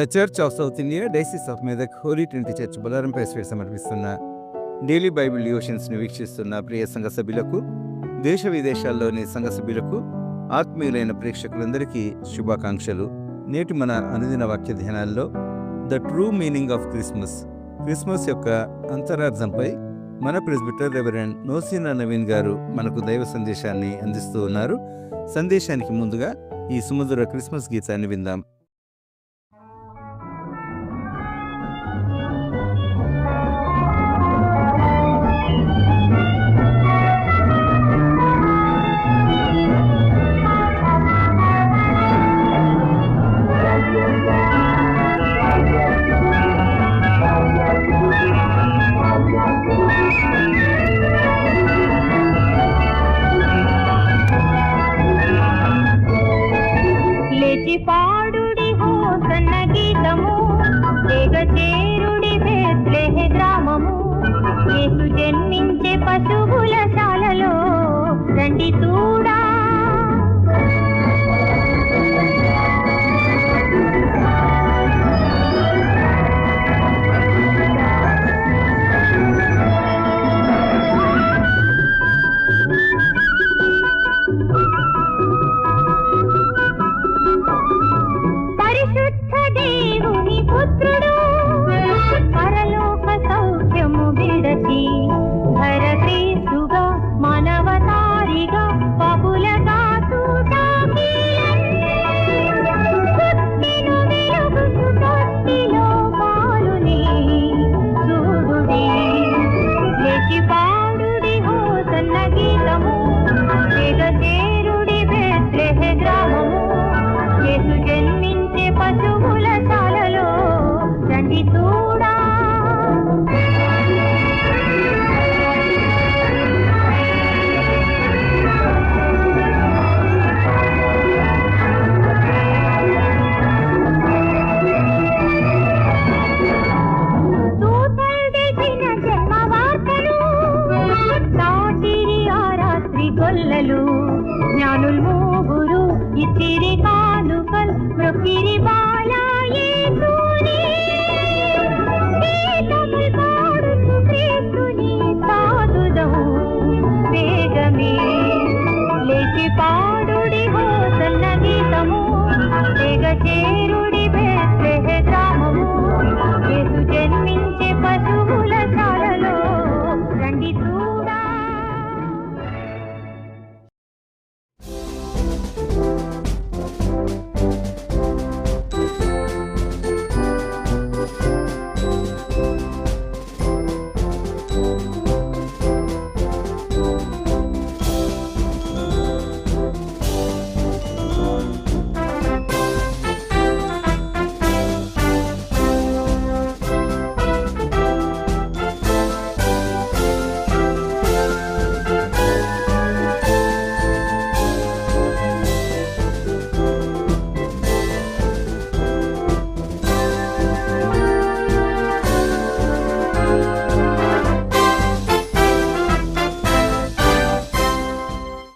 The Church of South India Diocese of Medak Holy Trinity Church Bollaram పేస్వేట్ సమర్పిస్తున్న daily Bible డివోషన్స్ని వీక్షిస్తున్న ప్రియ సంఘ సభ్యులకు, దేశ విదేశాల్లోని సంఘ సభ్యులకు, ఆత్మీయులైన ప్రేక్షకులందరికీ శుభాకాంక్షలు. నేటి మన అనుదిన వాక్య ధ్యానాల్లో the true meaning of Christmas యొక్క అంతరార్థంపై మన ప్రెస్బిటర్ రెవరెండ్ నోసీనా నవీన్ గారు మనకు దైవ సందేశాన్ని అందిస్తూ ఉన్నారు. సందేశానికి ముందుగా ఈ సుమధుర క్రిస్మస్ గీతాన్ని విందాం. పాడుడి హోసన్న గీతము, చేరుడి బెత్లెహె గ్రామము, యేసు జన్మించే పశువుల శాలలో రండి చూడా. చేరుడి బెత్లెహె గ్రామము, యేసు జన్మించే పశువుల శాలలో రండి చూడా.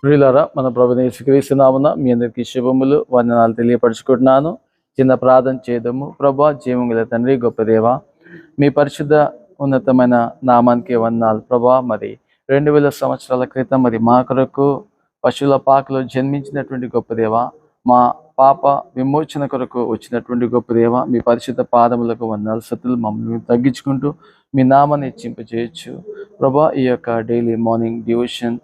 ప్రియులారా, మన ప్రభువైన యేసుక్రీస్తు నామమున మీ అందరికీ శుభములు, వందనాలు తెలియపరచుకుంటున్నాను. చిన్న ప్రార్థన చేద్దాము. ప్రభువా, జీవముగల తండ్రి, గొప్ప దేవా, మీ పరిశుద్ధ ఉన్నతమైన నామానికి వందనాలు. ప్రభువా, మరి 2000 సంవత్సరాల క్రితం మరి మా కొరకు పశువుల పాకలో జన్మించినటువంటి గొప్ప దేవా, మా పాప విమోచన కొరకు వచ్చినటువంటి గొప్ప దేవా, మీ పరిశుద్ధ పాదములకు వందనాలు. సతులు మమ్మల్ని తగ్గించుకుంటూ మీ నామాన్ని హెచ్చింపజేయచ్చు. ప్రభువా, ఈ యొక్క డైలీ మార్నింగ్ డివోషన్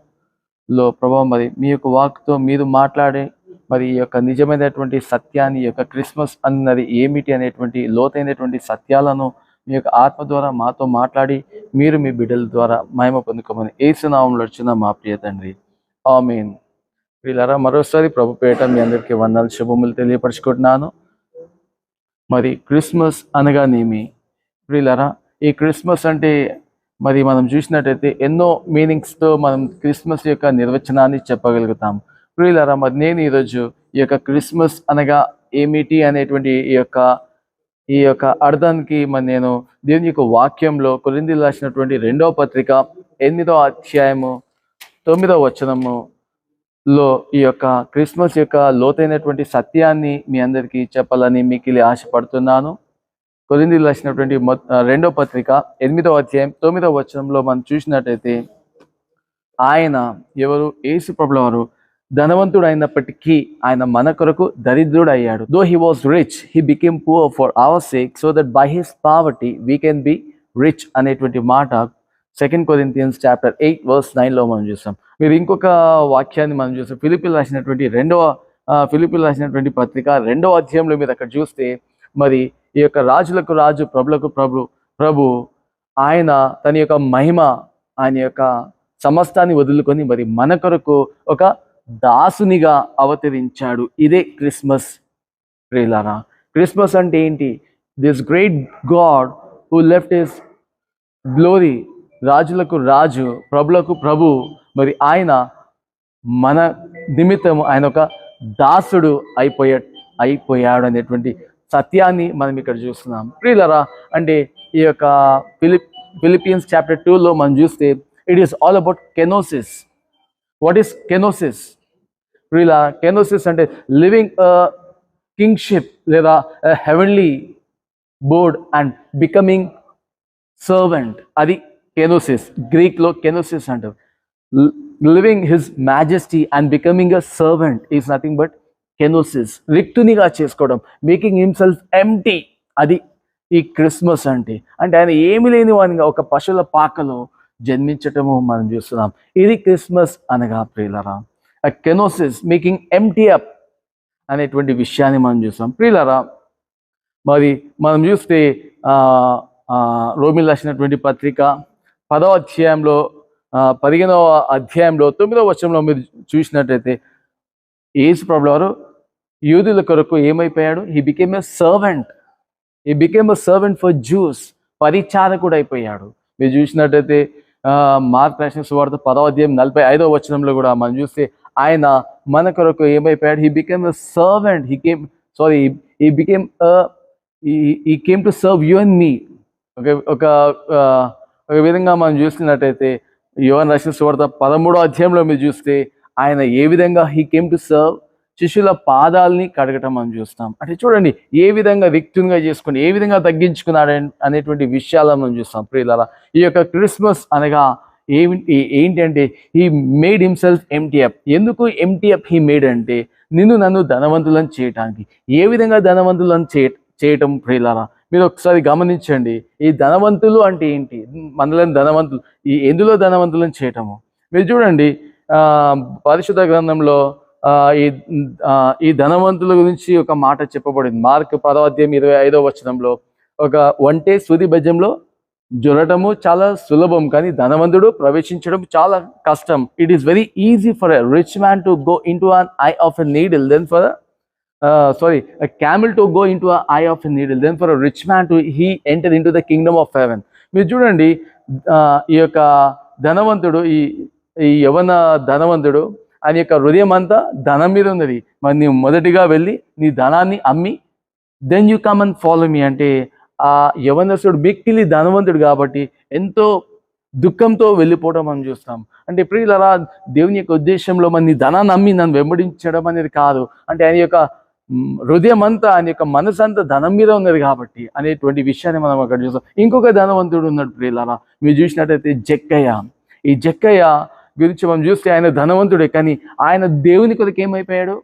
లో ప్రభా, మరి మీ యొక్క వాక్తో మీరు మాట్లాడే మరి ఈ యొక్క నిజమైనటువంటి సత్యాన్ని, ఈ యొక్క క్రిస్మస్ అన్నది ఏమిటి అనేటువంటి లోతైనటువంటి సత్యాలను మీ యొక్క ఆత్మ ద్వారా మాతో మాట్లాడి మీరు మీ బిడ్డల ద్వారా మహిమ పొందుకోమని యేసు నామములో అర్చున మా ప్రియ తండ్రి, ఆమేన్. వీళ్ళారా, మరోసారి ప్రభు పేట మీ అందరికీ వందనాలు, శుభములు తెలియపరచుకుంటున్నాను. మరి క్రిస్మస్ అనగానేమి? వీళ్ళారా, ఈ క్రిస్మస్ అంటే మరి మనం చూసినట్టయితే ఎన్నో మీనింగ్స్తో మనం క్రిస్మస్ యొక్క నిర్వచనాన్ని చెప్పగలుగుతాం. ప్రియులారా, మరి నేను ఈరోజు ఈ యొక్క క్రిస్మస్ అనగా ఏమిటి అనేటువంటి ఈ యొక్క అర్థానికి మరి నేను దేవుని యొక్క వాక్యంలో కొరింథీయులకు రాసినటువంటి 2వ పత్రిక 8వ అధ్యాయము 9వ వచనము లో ఈ యొక్క క్రిస్మస్ యొక్క లోతైనటువంటి సత్యాన్ని మీ అందరికీ చెప్పాలని మిక్కిలి ఆశపడుతున్నాను. కొరింథీయులకు రాసినటువంటి రెండో పత్రిక 8వ అధ్యాయం 9వ వచనంలో మనం చూసినట్టయితే ఆయన ఎవరు? యేసు ప్రభుల వారు ధనవంతుడు అయినప్పటికీ ఆయన మన కొరకు దరిద్రుడు అయ్యాడు. Though he was rich he became poor for hour sake so that by his poverty we can be rich అనేటువంటి మాట 2 Corinthians chapter 8 verse 9లో మనం చూస్తాం. మీరు ఇంకొక వాక్యాన్ని మనం చూస్తాం. ఫిలిప్పీయులకు రాసినటువంటి పత్రిక 2వ అధ్యాయంలో మీరు అక్కడ చూస్తే మరి ఈ యొక్క రాజులకు రాజు ప్రభులకు ప్రభు ఆయన తన యొక్క మహిమ ఆయన యొక్క సమస్తాన్ని వదులుకొని మరి మన కొరకు ఒక దాసునిగా అవతరించాడు. ఇదే క్రిస్మస్ ప్రియులారా. క్రిస్మస్ అంటే ఏంటి? This great God who left his glory, రాజులకు రాజు ప్రభులకు ప్రభు, మరి ఆయన మన నిమిత్తం ఆయన ఒక దాసుడు అయిపోయాడు అనేటువంటి సత్యాన్ని మనం ఇక్కడ చూస్తున్నాం ప్రియులారా. అంటే ఈ యొక్క ఫిలిపియన్స్ చాప్టర్ 2లో మనం చూస్తే it is all about kenosis. What is kenosis ప్రియులా? కెనోసిస్ అంటే లివింగ్ కింగ్షిప్ లేదా heavenly board and becoming servant. అది కెనోసిస్. గ్రీక్లో కెనోసిస్ అంటారు. Leaving his majesty and becoming a servant is nothing but kenosis. రిక్తునిగా చేసుకోవడం, మేకింగ్ హిమ్సెల్ఫ్ ఎంప్టీ. అది ఈ క్రిస్మస్ అంటే ఆయన ఏమి లేని వానిగా ఒక పశువుల పాకలో జన్మించటము మనం చూస్తున్నాం. ఇది క్రిస్మస్ అనగా ప్రియులరా. కెనోసిస్, మేకింగ్ ఎంప్టీ అప్ అనేటువంటి విషయాన్ని మనం చూస్తాం ప్రియులరా. మరి మనం చూస్తే రోమిలకు రాసినటువంటి పత్రిక 10వ అధ్యాయంలో 15వ అధ్యాయంలో 9వ వచనంలో మీరు చూసినట్టయితే యేసు ప్రభువు వారు యూదుల కొరకు ఏమైపోయాడు? He became a servant. He became a servant for Jews. పరిచారకుడు అయిపోయాడు. మీరు చూసినట్టయితే మార్కు రాసిన సువార్త 10వ అధ్యాయం 45వ వచనంలో కూడా మనం చూస్తే ఆయన మన కొరకు ఏమైపోయాడు? He became a servant. He came to serve you and me. ఒక విధంగా మనం చూస్తున్నట్టయితే యోహాను రాసిన సువార్త 13వ అధ్యాయంలో మీరు చూస్తే ఆయన ఏ విధంగా హీ కేమ్ టు సర్వ్, శిష్యుల పాదాలని కడగటం మనం చూస్తాం. అంటే చూడండి ఏ విధంగా రిక్తునిగా చేసుకుని ఏ విధంగా తగ్గించుకున్నాడు అనేటువంటి విషయాలను మనం చూస్తాం ప్రియులారా. ఈ యొక్క క్రిస్మస్ అనగా ఏంటి అంటే he made himself empty up. ఎందుకు ఎంప్టీ అప్ హీ మేడ్ అంటే నన్ను ధనవంతులను చేయటానికి. ఏ విధంగా ధనవంతులను చేయటం ప్రియులారా? మీరు ఒకసారి గమనించండి. ఈ ధనవంతులు అంటే ఏంటి? మనలను ధనవంతులు ఎందులో ధనవంతులను చేయటము? మీరు చూడండి పరిశుద్ధ గ్రంథంలో ఈ ధనవంతుల గురించి ఒక మాట చెప్పబడింది. మార్కు 10వ అధ్యాయం 25వ వచనంలో ఒక ఒంటె సూది బెజ్జంలో జొరటము చాలా సులభం, కానీ ధనవంతుడు ప్రవేశించడం చాలా కష్టం. It is very easy for a rich man to go into an eye of a needle then for a camel to go into an eye of a needle, then for a rich man to he enter into the kingdom of heaven. మీరు చూడండి ఈ యొక్క ధనవంతుడు ఈ యవన ధనవంతుడు ఆయన యొక్క హృదయం అంతా ధనం మీద ఉన్నది. మరి నీవు మొదటిగా వెళ్ళి నీ ధనాన్ని అమ్మి then you come and follow me అంటే ఆ యవనస్తుడు మిక్కిలి ధనవంతుడు కాబట్టి ఎంతో దుఃఖంతో వెళ్ళిపోవడం మనం చూస్తాం. అంటే ప్రియులారా, దేవుని యొక్క ఉద్దేశంలో మన నీ ధనాన్ని అమ్మి నన్ను వెంబడించడం అనేది కాదు. అంటే ఆయన యొక్క హృదయం అంతా ఆయన యొక్క మనసు అంతా ధనం మీద ఉన్నది కాబట్టి అనేటువంటి విషయాన్ని మనం అక్కడ చూస్తాం. ఇంకొక ధనవంతుడు ఉన్నాడు ప్రియులారా. మీరు చూసినట్టయితే జక్కయ్య. ఈ జక్కయ్య గురించి మనం చూస్తే ఆయన ధనవంతుడే, కానీ ఆయన దేవుని కొరకు ఏమైపోయాడు?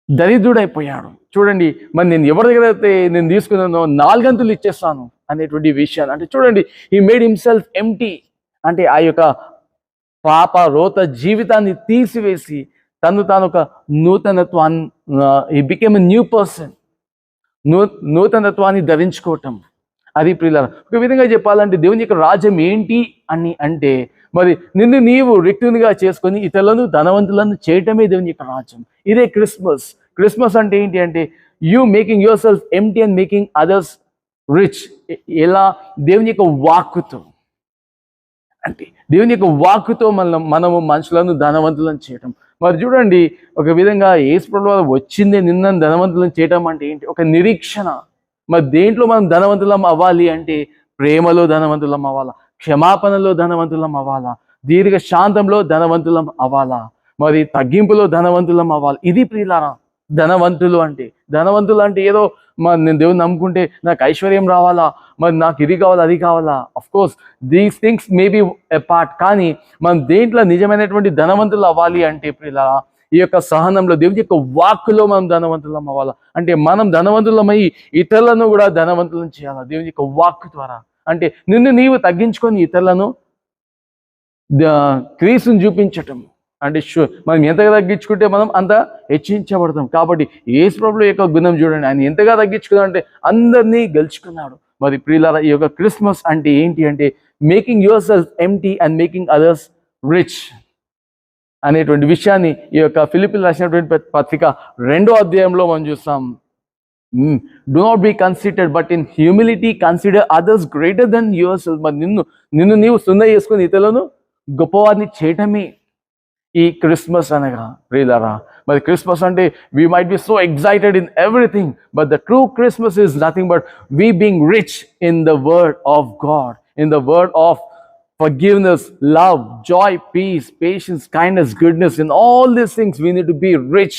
దరిద్రుడైపోయాడు. చూడండి, మరి నేను ఎవరి దగ్గర అయితే నేను తీసుకున్నానో 4 అంతులు ఇచ్చేస్తాను అనేటువంటి విషయాన్ని. అంటే చూడండి, హీ మేడ్ హిమ్సెల్ఫ్ ఎంప్టీ. అంటే ఆ యొక్క పాప రోత జీవితాన్ని తీసివేసి తాను ఒక నూతనత్వాన్ని he became a new person. నూతనత్వాన్ని ధరించుకోవటం. అది ప్రియులారా. ఒక విధంగా చెప్పాలంటే దేవుని యొక్క రాజ్యం ఏంటి అని అంటే మరి నిన్ను నీవు రిక్తునిగా చేసుకొని ఇతరులను ధనవంతులను చేయటమే దేవుని యొక్క రాజ్యం. ఇదే క్రిస్మస్. క్రిస్మస్ అంటే ఏంటి అంటే you making your self empty and making others rich. ఎలా? దేవుని యొక్క వాక్కుతో. అంటే దేవుని యొక్క వాక్కుతో మనము మనుషులను ధనవంతులను చేయటం. మరి చూడండి, ఒక విధంగా యేసు ప్రభువు వచ్చిందే నిన్న ధనవంతులను చేయటం అంటే ఏంటి? ఒక నిరీక్షణ. మరి దేంట్లో మనం ధనవంతులం అవ్వాలి అంటే ప్రేమలో ధనవంతులం అవ్వాలా, క్షమాపణలో ధనవంతులం అవ్వాలా, దీర్ఘ శాంతంలో ధనవంతులం అవ్వాలా, మరి తగ్గింపులో ధనవంతులం అవ్వాలి. ఇది ప్రియులారా ధనవంతులు అంటే ఏదో మరి నేను దేవుని నమ్ముకుంటే నాకు ఐశ్వర్యం రావాలా, మరి నాకు ఇది కావాలా అది కావాలా. Of course these things may be a part, కానీ మనం దేంట్లో నిజమైనటువంటి ధనవంతులు అవ్వాలి అంటే ప్రియులారా ఈ యొక్క సహనంలో, దేవుని యొక్క వాక్కులో మనం ధనవంతులం అవ్వాలా. అంటే మనం ధనవంతులమై ఇతరులను కూడా ధనవంతులను చేయాలా దేవుని యొక్క వాక్కు ద్వారా. అంటే నిన్ను నీవు తగ్గించుకొని ఇతరులను క్రీస్తుని చూపించటం. అంటే మనం ఎంతగా తగ్గించుకుంటే మనం అంత హెచ్చించబడతాం. కాబట్టి యేసు ప్రభువు యొక్క గుణం చూడండి, ఆయన ఎంతగా తగ్గించుకున్నాడు అంటే అందరినీ గెలుచుకున్నాడు. మరి ప్రియులారా ఈ యొక్క క్రిస్మస్ అంటే ఏంటి అంటే making your self empty and making others rich అనేటువంటి విషయాన్ని ఈ యొక్క ఫిలిప్పీయులకు రాసినటువంటి పత్రిక 2వ అధ్యాయంలో మనం చూస్తాం. Do not be conceited, but in humility consider others greater than yourself. మరి నిన్ను నీవు సున్న చేసుకుని ఇతరులను గొప్పవారిని చేయటమే ఈ క్రిస్మస్ అనగా ప్రియులారా. మరి క్రిస్మస్ అంటే we might be so excited in everything, but the true Christmas is nothing but we being rich in the word of God, in the word of forgiveness, love, joy, peace, patience, kindness, goodness. In all these things we need to be rich,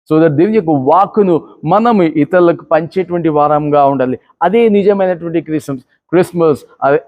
so that దేవుని యొక్క వాక్కును మనము ఇతరులకు పంచేటువంటి వారంగా ఉండాలి. అదే నిజమైనటువంటి Christmas.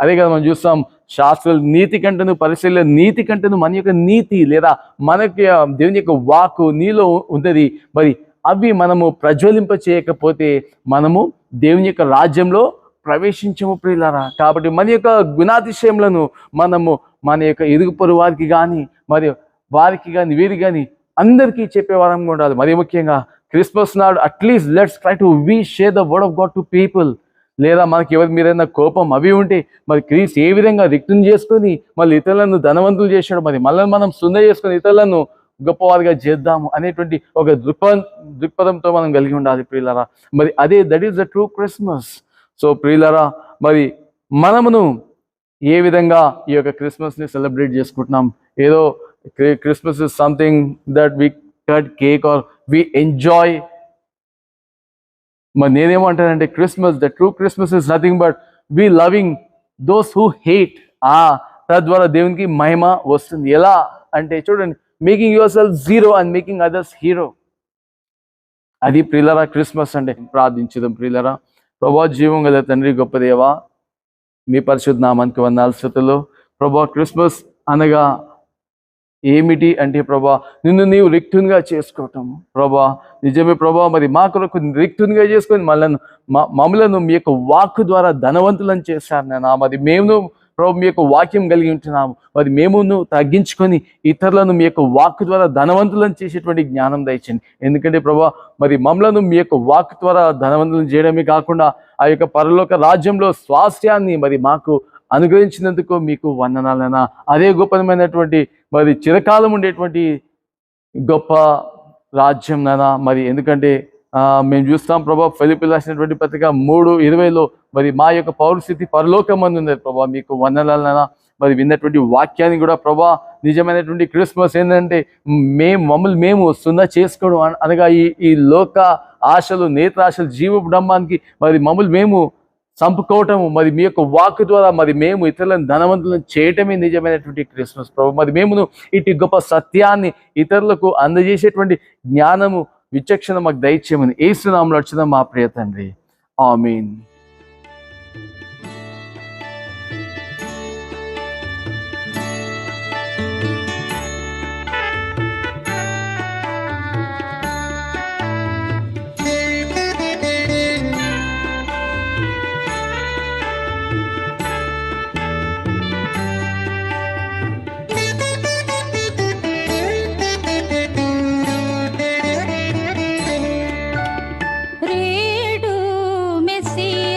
అదే కదా మనం చూస్తాం, శాస్త్రాల నీతి కంటేను పరిశీలన నీతి కంటేను మన యొక్క నీతి లేదా మనకి దేవుని యొక్క వాక్కు నీలో ఉన్నది. మరి అవి మనము ప్రజ్వలింప చేయకపోతే మనము దేవుని యొక్క రాజ్యంలో ప్రవేశించము ప్రియులారా. కాబట్టి మన యొక్క గుణాతిశయములను మనము మన యొక్క ఇరుగు పొరుగు వారికి కానీ మరి వారికి కానీ వీరికి కానీ అందరికీ చెప్పే వారంగా ఉండాలి. మరి ముఖ్యంగా క్రిస్మస్ నాడు at least let's try to we share the word of God to people. లేదా మనకి ఎవరి మీరైనా కోపం అవి ఉంటే మరి క్రీస్తు ఏ విధంగా రిక్తుని చేసుకొని మళ్ళీ ఇతరులను ధనవంతులు చేశాడు, మరి మళ్ళీ మనం సుంద చేసుకొని ఇతరులను గొప్పవారిగా చేద్దాము అనేటువంటి ఒక దృక్పథంతో మనం కలిగి ఉండాలి ప్రియులారా. మరి అదే that is the true Christmas. So ప్రియులారా మరి మనమును ఏ విధంగా ఈ యొక్క క్రిస్మస్ని సెలబ్రేట్ చేసుకుంటున్నాం? ఏదో Christmas is something that we cut cake or we enjoy. మరి నేనేమంటానంటే Christmas, the true Christmas is nothing but we loving those who hate. తద్వారా దేవునికి మహిమ వస్తుంది. ఎలా అంటే చూడండి, making your self zero and making others hero. అది ప్రియులారా క్రిస్మస్ అంటే. ప్రార్థించుదాం. ప్రియులారా ప్రభువా, జీవం గల తండ్రి, గొప్ప దేవా, మీ పరిశుద్ధ నామానికి వందనాలు స్తుతులు. ప్రభువా, క్రిస్మస్ అనగా ఏమిటి అంటే ప్రభా నిన్ను నీవు రిక్తునిగా చేసుకోవటం. ప్రభా నిజమే ప్రభా, మరి మా కొరకు రిక్తునిగా చేసుకొని మమ్మలను మీ యొక్క వాక్కు ద్వారా ధనవంతులను చేశారు నేను. మరి మేము ప్రభు మీ యొక్క వాక్యం కలిగి ఉంటున్నాము. మరి మేము తగ్గించుకొని ఇతరులను మీ యొక్క వాక్కు ద్వారా ధనవంతులను చేసేటువంటి జ్ఞానం దయచండి. ఎందుకంటే ప్రభా మరి మమ్మలను మీ యొక్క వాక్కు ద్వారా ధనవంతులను చేయడమే కాకుండా ఆ యొక్క పరలోక రాజ్యంలో స్వాస్థ్యాన్ని మరి మాకు అనుగ్రహించినందుకు మీకు వందనాలైనా. అదే గొప్పమైనటువంటి మరి చిరకాలం ఉండేటువంటి గొప్ప రాజ్యం నానా. మరి ఎందుకంటే మేము చూస్తాం ప్రభా ఫిలిప్పీయులకు రాసినటువంటి పత్రిక 3:20 మరి మా యొక్క పౌరస్థితి పరలోకమందు ఉంది ప్రభా. మీకు వందనాలైనా. మరి విన్నటువంటి వాక్యాన్ని కూడా ప్రభా నిజమైనటువంటి క్రిస్మస్ ఏంటంటే మేము సున్న చేసుకోవడం అనగా ఈ లోక ఆశలు, నేత్రాశలు, జీవడంబానికి మరి మమ్మల్ని మేము చంపుకోవటము, మరి మీ యొక్క వాక్కు ద్వారా మరి మేము ఇతరులను ధనవంతులను చేయటమే నిజమైనటువంటి క్రిస్మస్ ప్రభు. మరి మేము ఇటు గొప్ప సత్యాన్ని ఇతరులకు అందజేసేటువంటి జ్ఞానము, విచక్షణ మాకు దయచేయమని యేసు నామములో అర్చుదాం మా ప్రియ తండ్రి. ఆమేన్. రేడు మెస్సియా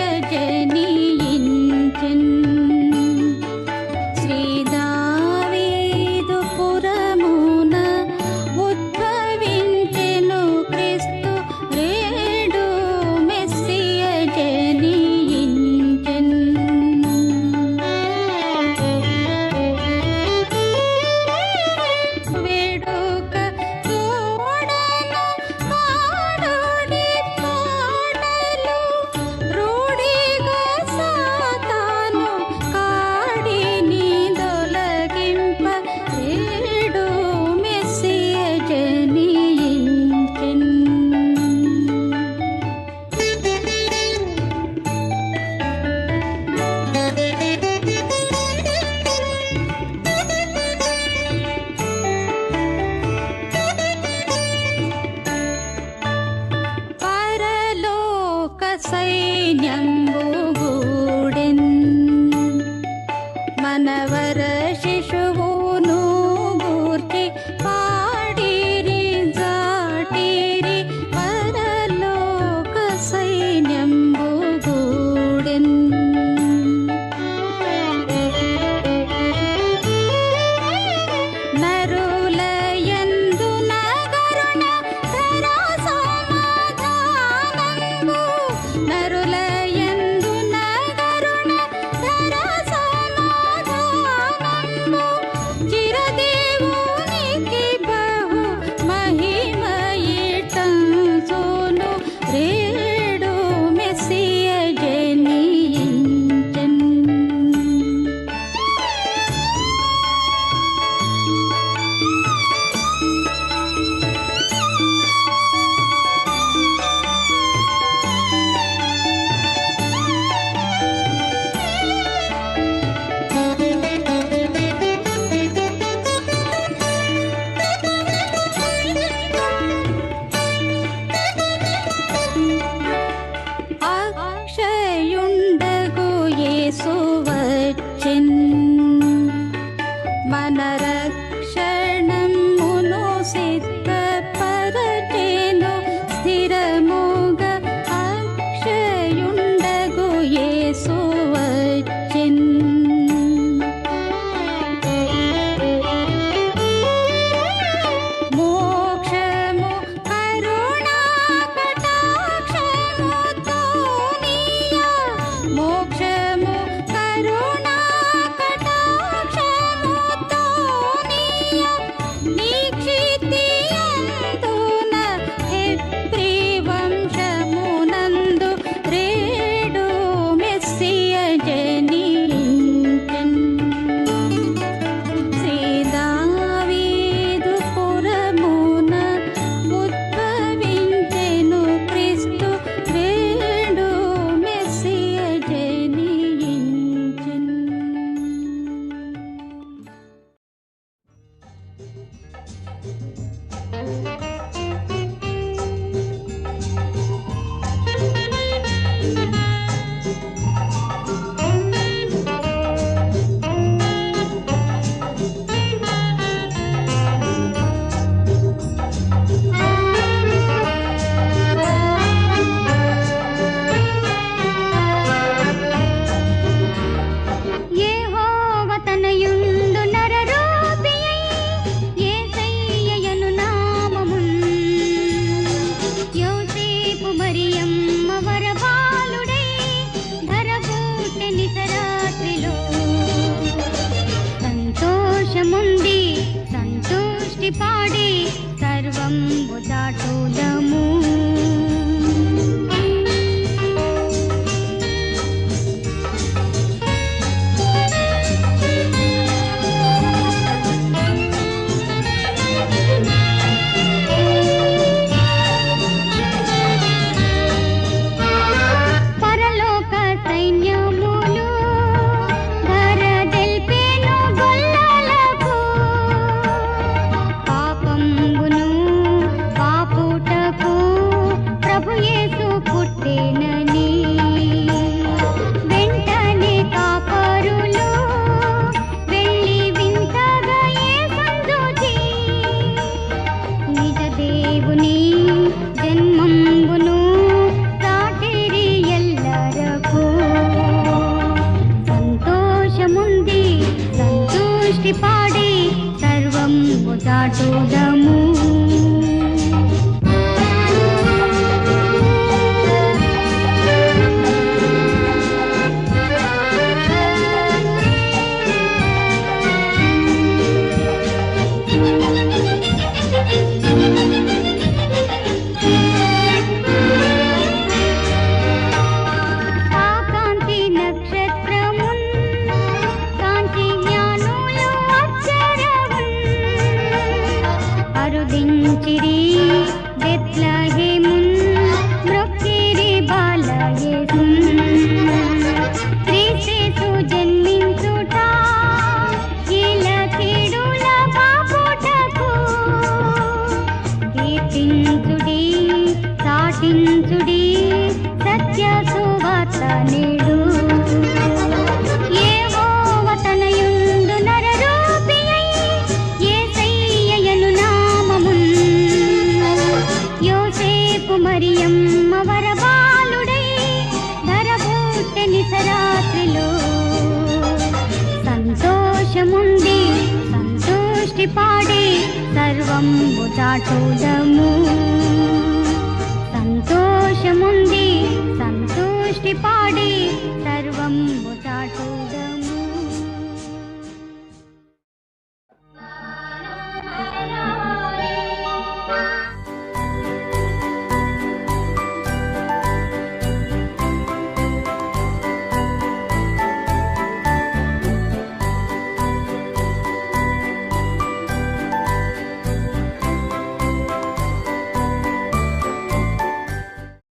మనవర శిశువును గూర్చి పాడిరి జాటిరి పరలోక సైన్యంబు గూడెన్. నరులయందు నగరుణ ధర సమాధానంబు, నరులయందు నగరుణ ధర సమాధానంబు, చిరదేవునికి బహు మహిమయిటంచును రేడు మెస్సియ జనించెన్. అక్షయుండగు యేసు వచ్చెన్, మన రక్షణమును సిద్ధపరచెను స్థిరముగా. అక్షయుండగు యేసు వచ్చెన్. మోక్షము కరుణా కటాక్షముతో నీయ, మోక్షము కరుణా కటాక్షముతో నీయ, నిక్షితియందున హెబ్రీ వంశమునందు రేడు మెస్సియ జనించెన్. శ్రీ దావీదు పురమున ఉద్భవించెను క్రీస్తు రేడు మెస్సియ జనించెన్. యెహోవా తనయుండు నరరూపియై, యేసయ్యయను నామమున్. యోసేపు మరియమ్మ వరబాలుడై ధరబూటె నితరాత్రిలో. సంతోషముంది సంతుష్టి పాడి సర్వంబు దాటుదము. పరలోక సైన్యములు ధరదెల్పెను గొల్లలకు, పాపంబును పాపుటకు ప్రభు యేసు పుట్టెనని. వెంటనే కాపరులు వెళ్ళి వింతగా యేసును చూచి, నిజ దేవుని జన్మంబును చాటిరి ఎల్లరకు. నిశరాత్రిలో సంతోషముంది సంతోష్టి పాడి సర్వంబు చాటుదము సంతోషముంది